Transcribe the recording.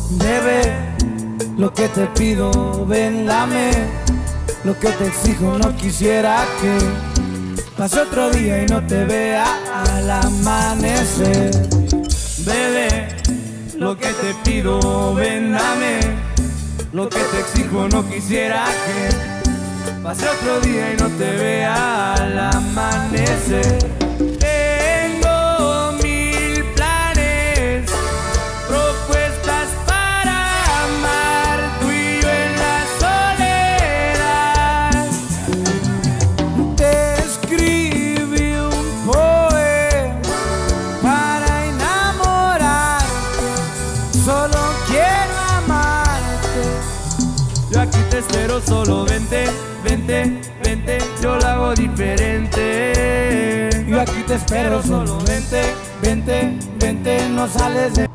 Bebé, lo que te pido, ven, dame. Lo que te exijo, no quisiera que pase otro día y no te vea al amanecer. Bebé, lo que te pido, ven, dame. Lo que te exijo, no quisiera que pase otro día y no te vea al amanecer. Tengo mil planes, propuestas para amar, tú y yo en la soledad. Te escribí un poema para enamorarte, solo quiero amarte. Yo aquí te espero, solo vente, vente, vente, yo lo hago diferente. Yo aquí te espero, solo vente, vente, vente, no sales de